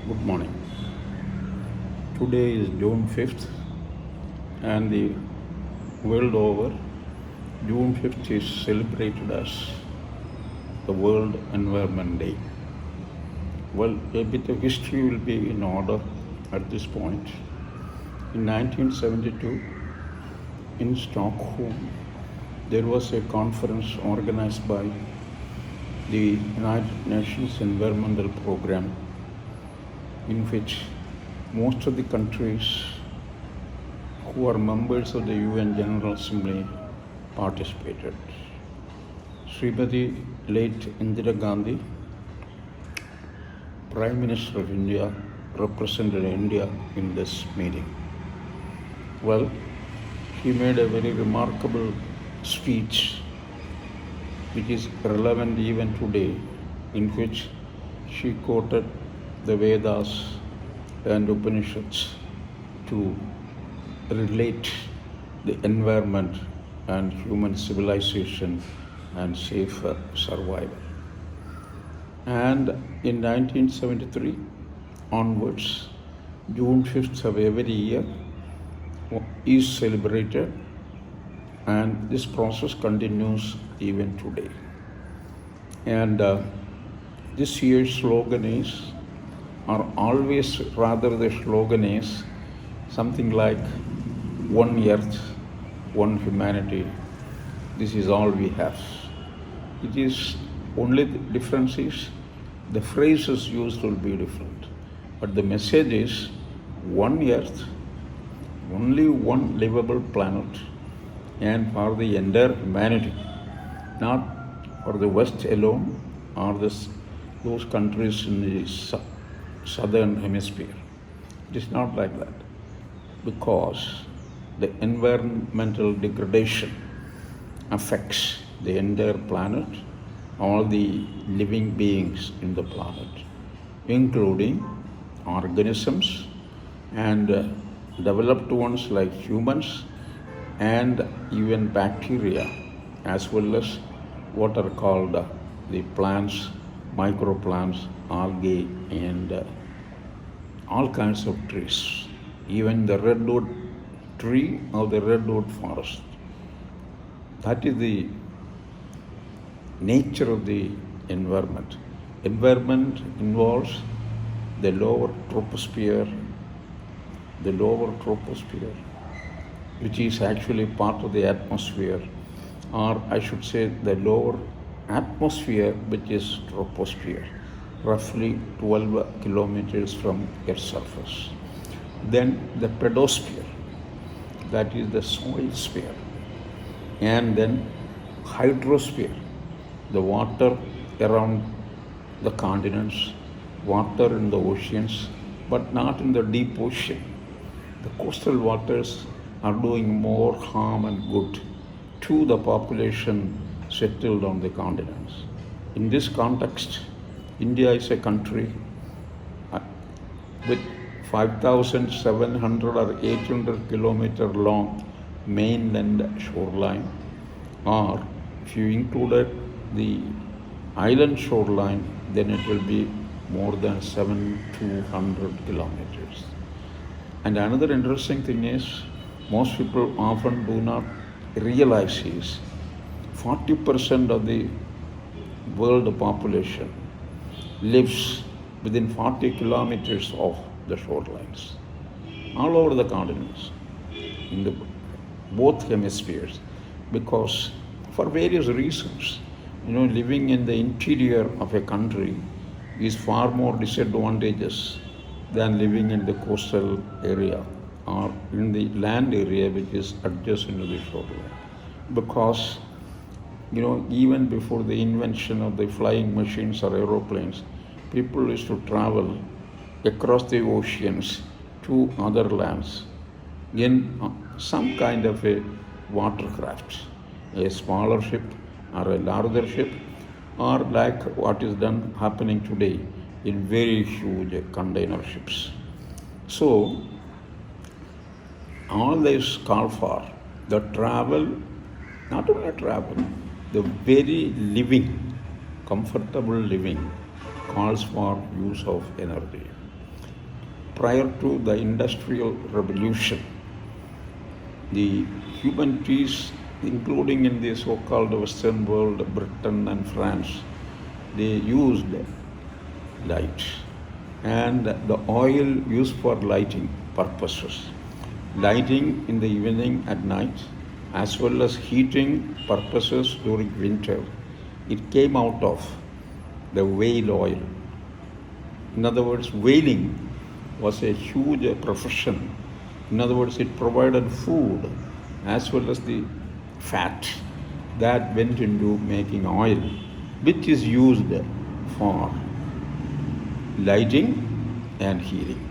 Good morning. Today is June 5th, and the world over, June 5th is celebrated as the World Environment Day. Well, a bit of history will be in order at this point. In 1972, in Stockholm, there was a conference organized by the United Nations Environmental Program, in which most of the countries who are members of the UN General Assembly participated. Srimati late Indira Gandhi, Prime Minister of India, represented India in this meeting. Well, she made a very remarkable speech which is relevant even today, in which she quoted the Vedas and Upanishads to relate the environment and human civilization and safer survival. And in 1973 onwards, June 5th of every year is celebrated, and this process continues even today. And this year's slogan is, or always rather the slogan is something like one earth, one humanity. This is all we have. It is only the difference is the phrases used will be different, but the message is one earth, only one livable planet, and for the entire humanity, not for the West alone or those countries in the southern hemisphere. It is not like that, because the environmental degradation affects the entire planet, all the living beings in the planet, including organisms and developed ones like humans, and even bacteria, as well as what are called the plants, microplants, algae, and all kinds of trees, even the redwood tree or the redwood forest. That is the nature of the environment. Environment involves the lower troposphere, which is actually part of the atmosphere, or I should say the lower atmosphere, which is troposphere, roughly 12 kilometers from Earth's surface. Then the pedosphere, that is the soil sphere, and then hydrosphere, the water around the continents, water in the oceans, but not in the deep ocean. The coastal waters are doing more harm and good to the population settled on the continents. In this context, India is a country with 5,700 or 800 kilometer long mainland shoreline, or if you included the island shoreline, then it will be more than 700 kilometers. And another interesting thing is, most people often do not realize is 40% of the world population lives within 40 kilometers of the shorelines, all over the continents, in the both hemispheres, because for various reasons, living in the interior of a country is far more disadvantageous than living in the coastal area or in the land area which is adjacent to the shoreline. Because even before the invention of the flying machines or aeroplanes, people used to travel across the oceans to other lands in some kind of a watercraft, a smaller ship or a larger ship, or like what is happening today in very huge container ships. So all this call for the travel, not only travel, the very living, comfortable living calls for use of energy. prior to the Industrial Revolution, the humanities, including in the so-called Western world, Britain and France, they used light and the oil used for lighting purposes. Lighting in the evening at night, as well as heating purposes during winter. It came out of the whale oil. In other words, whaling was a huge profession. In other words, it provided food as well as the fat that went into making oil, which is used for lighting and heating.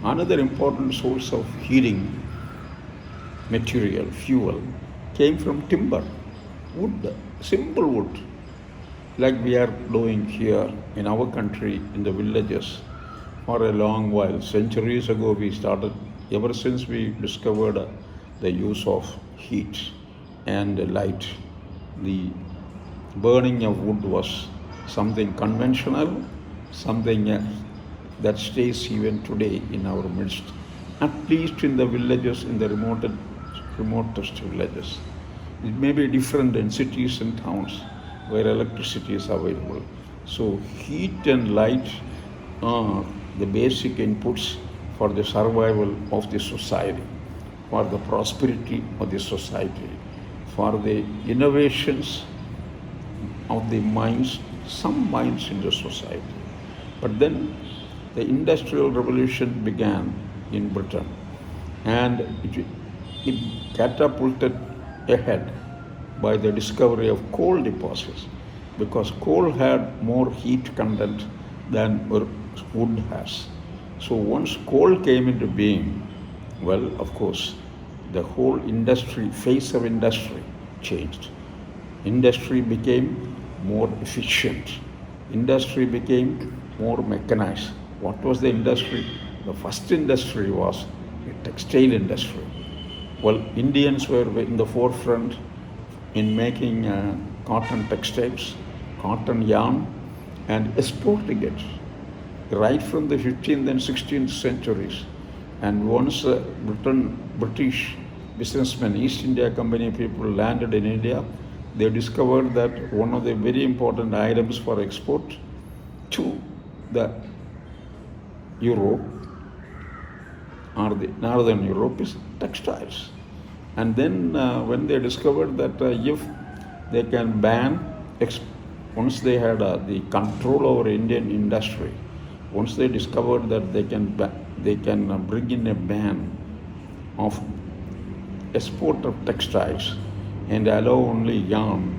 Another important source of heating material, fuel, came from timber, wood, simple wood, like we are doing here in our country in the villages for a long while. Centuries ago we started, ever since we discovered the use of heat and light, the burning of wood was something conventional, something that stays even today in our midst, at least in the villages, in the remotest villages. It may be different in cities and towns where electricity is available. So heat and light are the basic inputs for the survival of the society, for the prosperity of the society, for the innovations of the minds, some minds in the society. But then the Industrial Revolution began in Britain, and it catapulted ahead by the discovery of coal deposits, because coal had more heat content than wood has. So once coal came into being, well, of course, the whole industry, face of industry changed. Industry became more efficient. Industry became more mechanized. What was the industry? The first industry was the textile industry. Well, Indians were in the forefront in making cotton textiles, cotton yarn, and exporting it right from the 15th and 16th centuries. And once British businessmen, East India Company people landed in India, they discovered that one of the very important items for export to the Europe or the Northern Europe is textiles. And then when they discovered that if they can ban, once they had the control over Indian industry, once they discovered that they can bring in a ban of export of textiles and allow only yarn,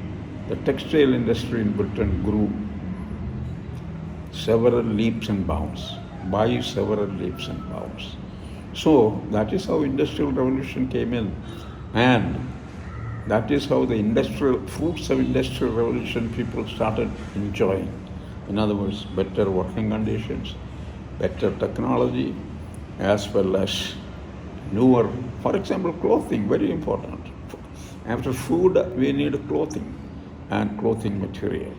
the textile industry in Britain grew several leaps and bounds, by several leaps and bounds. So that is how Industrial Revolution came in, and that is how the fruits of Industrial Revolution people started enjoying. In other words, better working conditions, better technology, as well as newer, for example, clothing, very important. After food, we need clothing and clothing material.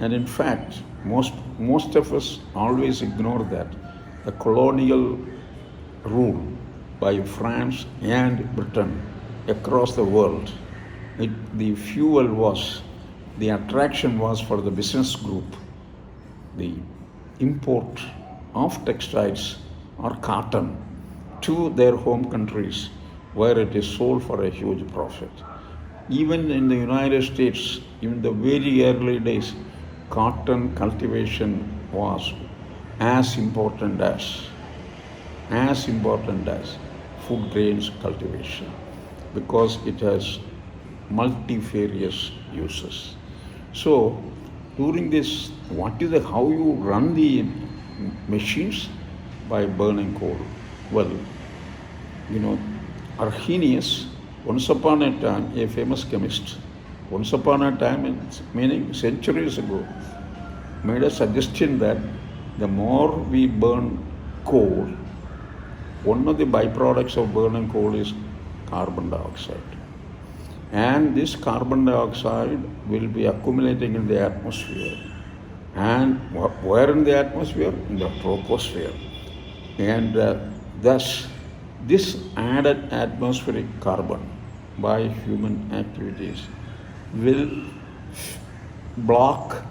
And in fact, most of us always ignore that. The colonial rule by France and Britain across the world, the fuel was, the attraction was for the business group, the import of textiles or cotton to their home countries where it is sold for a huge profit. Even in the United States, in the very early days, cotton cultivation was as important as food grains cultivation, because it has multifarious uses. So during this, how you run the machines? By burning coal. Well, Arrhenius, once upon a time, a famous chemist, once upon a time, meaning centuries ago, made a suggestion that the more we burn coal, one of the byproducts of burning coal is carbon dioxide. And this carbon dioxide will be accumulating in the atmosphere. And where in the atmosphere? In the troposphere. And thus, this added atmospheric carbon by human activities will block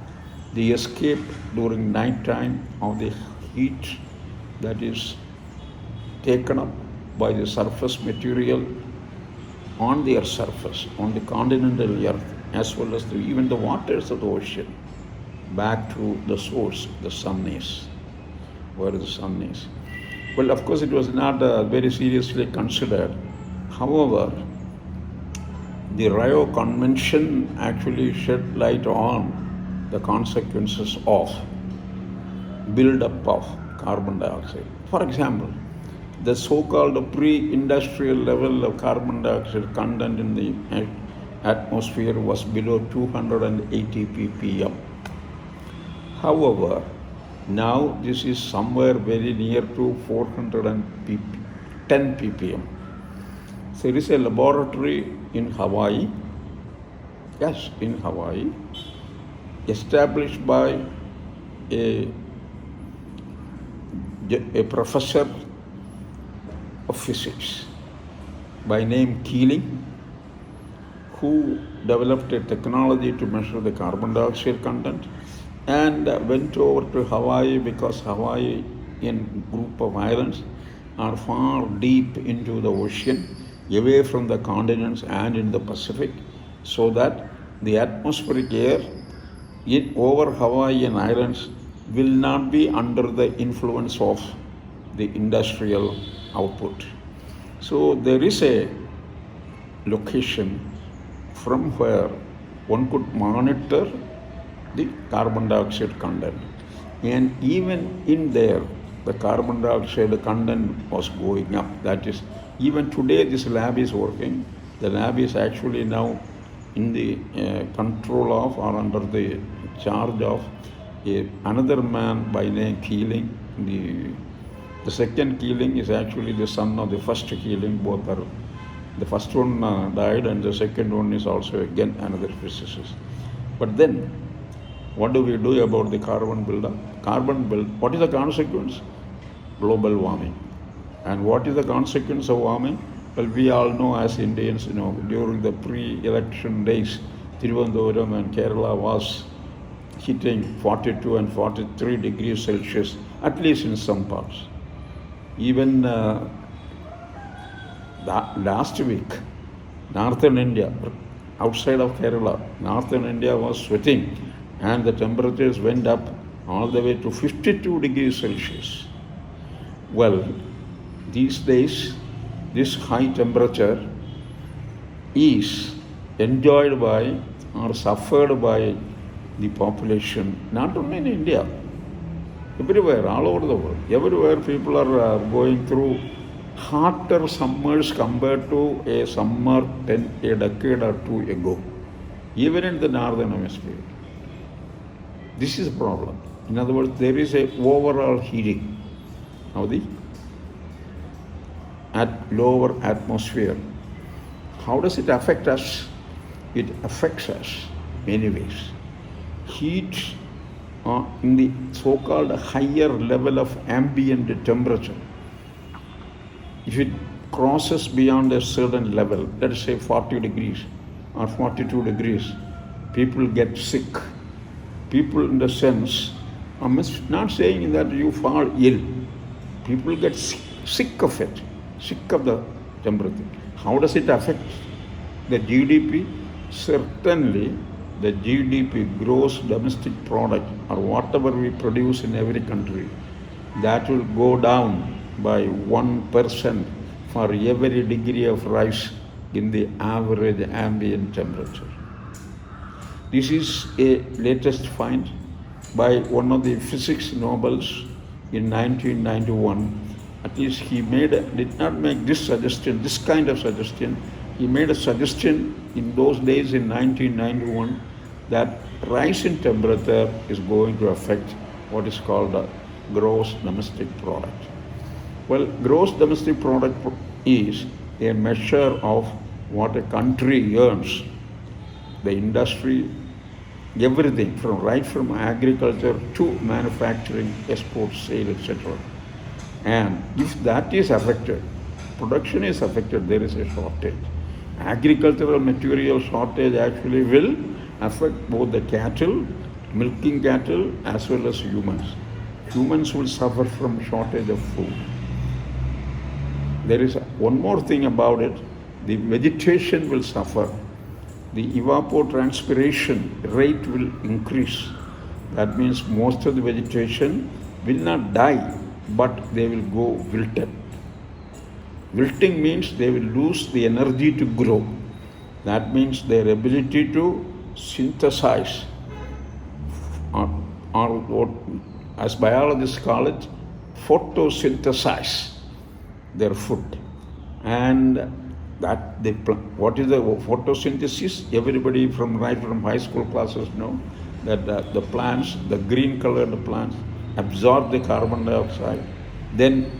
the escape during night time of the heat that is taken up by the surface material on the earth's surface, on the continental earth, as well as even the waters of the ocean, back to the source, the sun is, where the sun is. Well, of course, it was not very seriously considered. However, the Rio Convention actually shed light on the consequences of build-up of carbon dioxide. For example, the so-called pre-industrial level of carbon dioxide content in the atmosphere was below 280 ppm. However, now this is somewhere very near to 410 ppm. So there is a laboratory in Hawaii, established by a professor of physics by name Keeling, who developed a technology to measure the carbon dioxide content and went over to Hawaii because Hawaii in group of islands are far deep into the ocean, away from the continents and in the Pacific, so that the atmospheric air over Hawaiian islands will not be under the influence of the industrial output. So there is a location from where one could monitor the carbon dioxide content. And even in there, the carbon dioxide content was going up. That is, even today this lab is working. The lab is actually now in the control of or under the charge of another man by name Keeling. The second Keeling is actually the son of the first Keeling. Both are, the first one died and the second one is also again another physicist. But then, what do we do about the carbon buildup? What is the consequence? Global warming. And what is the consequence of warming? Well, we all know as Indians, during the pre-election days, Thrivikramji and Kerala was hitting 42 and 43 degrees Celsius, at least in some parts. Even last week, northern India, outside of Kerala, northern India was sweating and the temperatures went up all the way to 52 degrees Celsius. Well, these days, this high temperature is enjoyed by or suffered by the population, not only in India, everywhere, all over the world. Everywhere people are going through hotter summers compared to a summer a decade or two ago, even in the northern hemisphere. This is a problem. In other words, there is a overall heating of the lower atmosphere. How does it affect us? It affects us many ways. Heat in the so-called higher level of ambient temperature, if it crosses beyond a certain level, let us say 40 degrees or 42 degrees, people get sick. People in the sense, I'm not saying that you fall ill. People get sick of it, sick of the temperature. How does it affect the GDP? Certainly, the GDP, gross domestic product, or whatever we produce in every country, that will go down by 1% for every degree of rise in the average ambient temperature. This is a latest find by one of the physics Nobels in 1991. At least he did not make this kind of suggestion. He made a suggestion in those days in 1991 that rise in temperature is going to affect what is called a gross domestic product. Well, gross domestic product is a measure of what a country earns, the industry, everything right from agriculture to manufacturing, export, sale, etc. And if that is affected, production is affected, there is a shortage. Agricultural material shortage actually will affect both the cattle, milking cattle, as well as humans. Humans will suffer from shortage of food. There is one more thing about it, the vegetation will suffer. The evapotranspiration rate will increase. That means most of the vegetation will not die, but they will go wilted. Wilting means they will lose the energy to grow. That means their ability to synthesize, or what, as biologists call it, photosynthesize their food. And that what is the photosynthesis? Everybody right from high school classes know that the plants, the green colored plants, absorb the carbon dioxide, then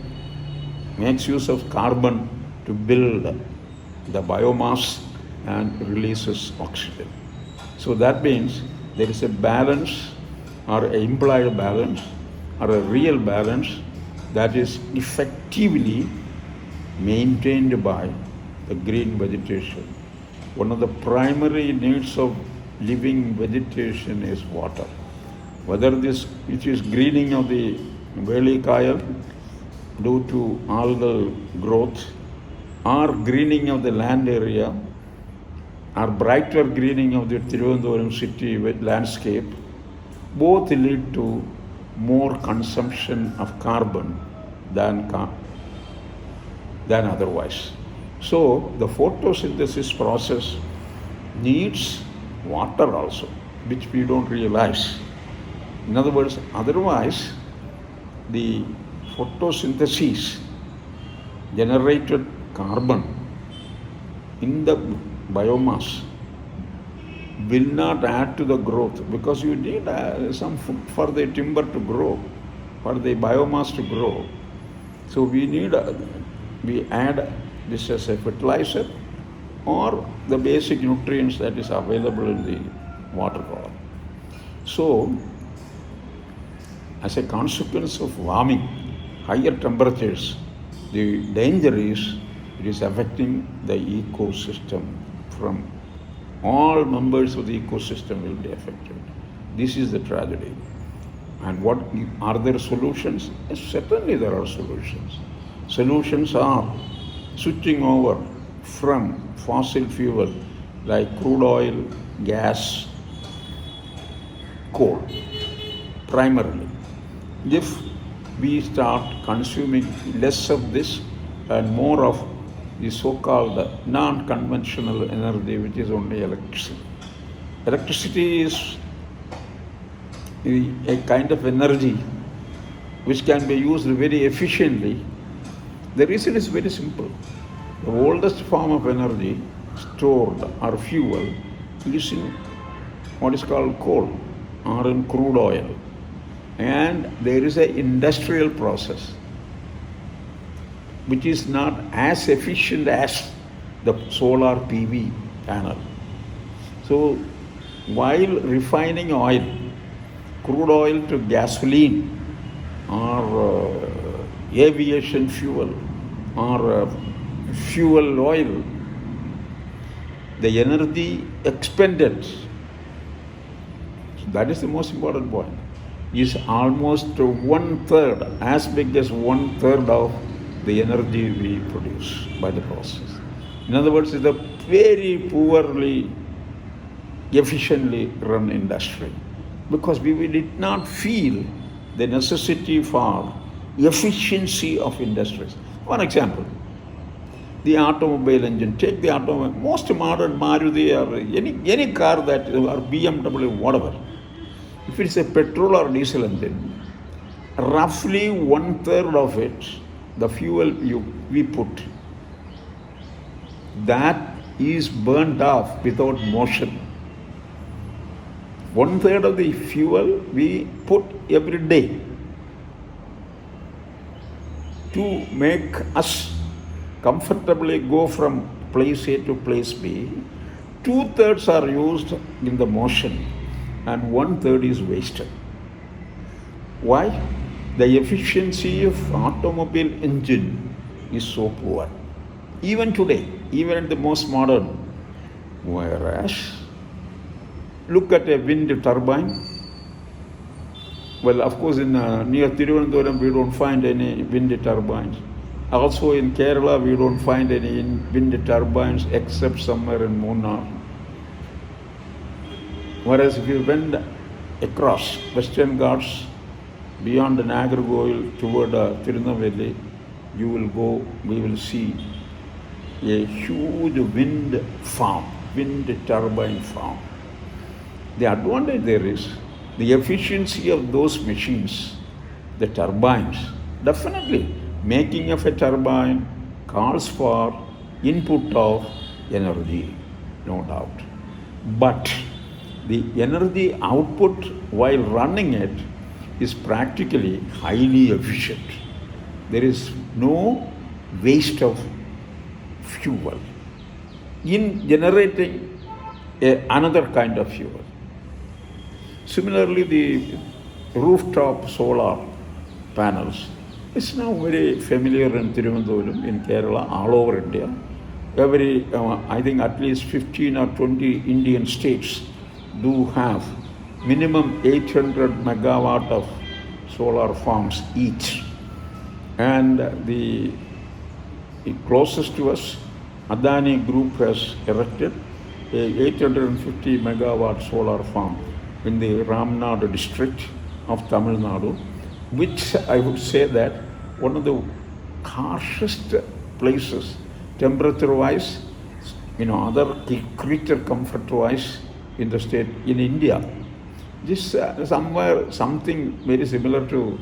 makes use of carbon to build the biomass and releases oxygen. So that means there is a balance, or an implied balance, or a real balance that is effectively maintained by the green vegetation. One of the primary needs of living vegetation is water. Whether which is greening of the Velikayal due to algal growth, or greening of the land area, or brighter greening of the Thrivikramji city with landscape, both lead to more consumption of carbon than otherwise. So the photosynthesis process needs water also, which we don't realize. In other words, otherwise the photosynthesis generated carbon in the biomass will not add to the growth, because you need some food for the timber to grow, for the biomass to grow. So we add this as a fertilizer or the basic nutrients that is available in the water column. So as a consequence of warming, higher temperatures, the danger is it is affecting the ecosystem. From all members of the ecosystem will be affected. This is the tragedy. And what are there solutions? Yes, certainly there are solutions. Solutions are switching over from fossil fuel like crude oil, gas, coal, primarily. If we start consuming less of this and more of the so-called non-conventional energy, which is only electricity. Electricity is a kind of energy which can be used very efficiently. The reason is very simple. The oldest form of energy stored or fuel is in what is called coal or in crude oil. And there is an industrial process which is not as efficient as the solar PV panel. So while refining oil, crude oil to gasoline or aviation fuel or fuel oil, the energy expended, that is the most important point, is almost 1/3, as big as 1/3 of the energy we produce by the process. In other words, it's a very poorly, efficiently run industry, because we did not feel the necessity for efficiency of industries. One example, the automobile engine. Take the automobile, most modern Maruti or any car that, or BMW, whatever. If it's a petrol or diesel engine, roughly 1/3 of it, the fuel we put, that is burnt off without motion. 1/3 of the fuel we put every day to make us comfortably go from place A to place B. 2/3 are used in the motion and 1/3 is wasted. Why? the efficiency of automobile engine is so poor. Even today, even at the most modern. Whereas, look at a wind turbine. Well, of course, in near Thrivikramji, we don't find any wind turbines. Also in Kerala, we don't find any wind turbines except somewhere in Munnar. Whereas if you went across Western Ghats, beyond Nagargoil toward Tirunelveli, we will see a huge wind turbine farm. The advantage there is the efficiency of those machines, the turbines. Definitely, making of a turbine calls for input of energy, no doubt. But the energy output while running it is practically highly efficient. There is no waste of fuel in generating another kind of fuel. Similarly, the rooftop solar panels is now very familiar in Thrivikramji, in Kerala, all over India. I think at least 15 or 20 Indian states do have minimum 800 megawatt of solar farms each. And the closest to us, Adani Group has erected a 850 megawatt solar farm in the Ramnad district of Tamil Nadu, which I would say that one of the harshest places, temperature-wise, other creature comfort-wise in the state, in India. This something very similar to,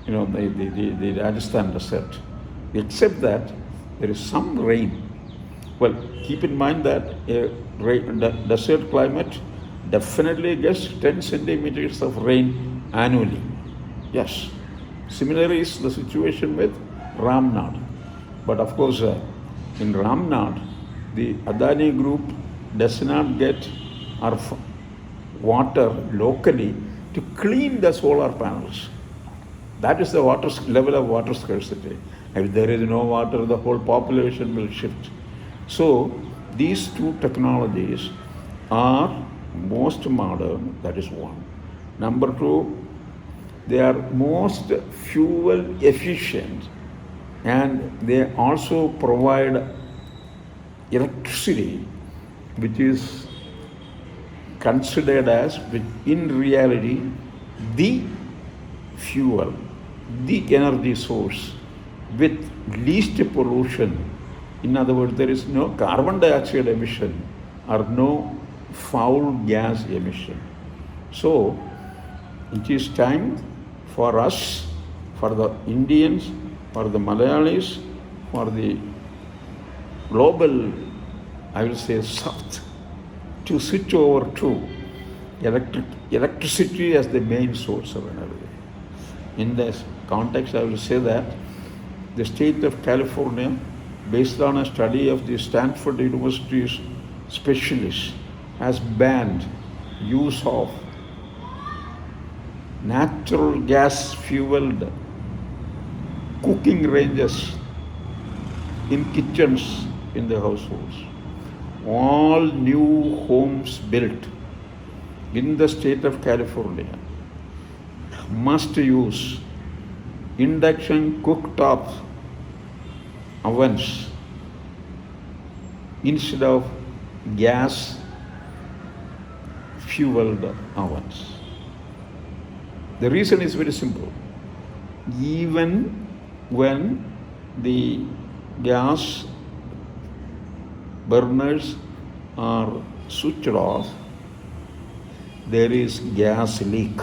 the Rajasthan desert, except that there is some rain. Well, keep in mind that a desert climate definitely gets 10 centimeters of rain annually. Yes. Similar is the situation with Ramnad. But of course, in Ramnad, the Adani Group does not get our water locally to clean the solar panels. That is the level of water scarcity. If there is no water, the whole population will shift. So these two technologies are most modern, that is one. Number two, they are most fuel efficient, and they also provide electricity, which is considered as, in reality, the fuel, the energy source with least pollution. In other words, there is no carbon dioxide emission or no foul gas emission. So it is time for us, for the Indians, for the Malayalis, for the global, I will say, South, to switch over to electricity as the main source of energy. In this context, I will say that the state of California, based on a study of the Stanford University's specialists, has banned use of natural gas fueled cooking ranges in kitchens in the households. All new homes built in the state of California must use induction cooktop ovens instead of gas fueled ovens. The reason is very simple. Even when the gas burners are switched off, there is gas leak.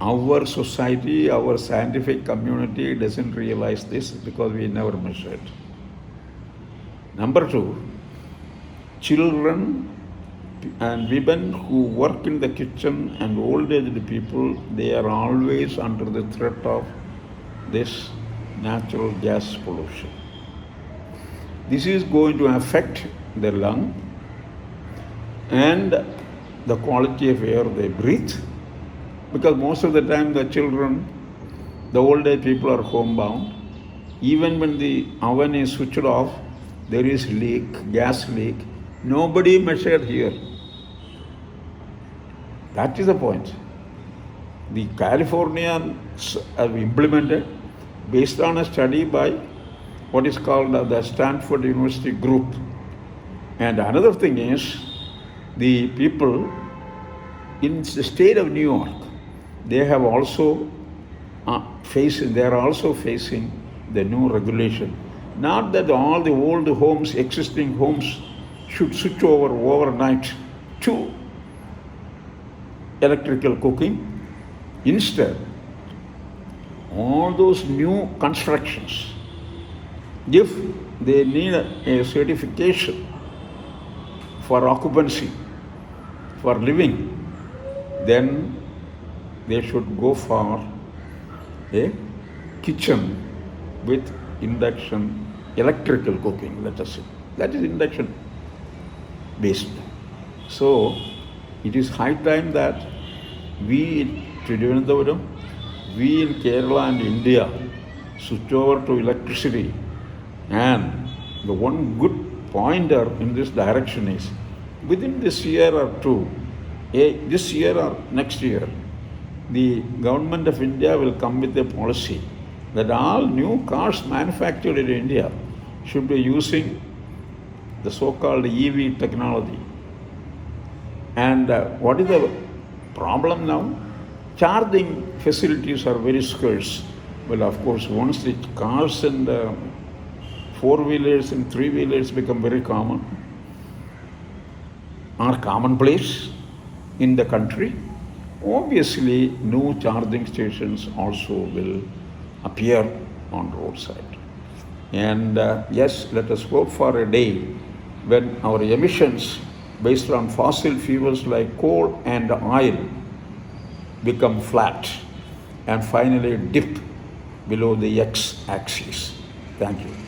Our society, our scientific community doesn't realize this because we never measured. Number two, children and women who work in the kitchen and old-aged people, they are always under the threat of this natural gas pollution. This is going to affect their lung and the quality of air they breathe, because most of the time the children, the old age people are homebound. Even when the oven is switched off, there is leak, gas leak. Nobody measured here. That is the point. The Californians have implemented based on a study by what is called the Stanford University group. And another thing is, the people in the state of New York, they have also they are also facing the new regulation. Not that all the old homes, existing homes, should switch over overnight to electrical cooking. Instead, all those new constructions, if they need a certification for occupancy, for living, then they should go for a kitchen with induction electrical cooking, let us say. That is induction based. So it is high time that we in Thrivikramji, we in Kerala and India switch over to electricity. And the one good pointer in this direction is, within this year or two, this year or next year, the government of India will come with a policy that all new cars manufactured in India should be using the so-called EV technology. And what is the problem now? Charging facilities are very scarce. Well, of course, once the cars and four-wheelers and three-wheelers become very common, are commonplace in the country, obviously new charging stations also will appear on roadside. And yes, let us hope for a day when our emissions based on fossil fuels like coal and oil become flat and finally dip below the x-axis. Thank you.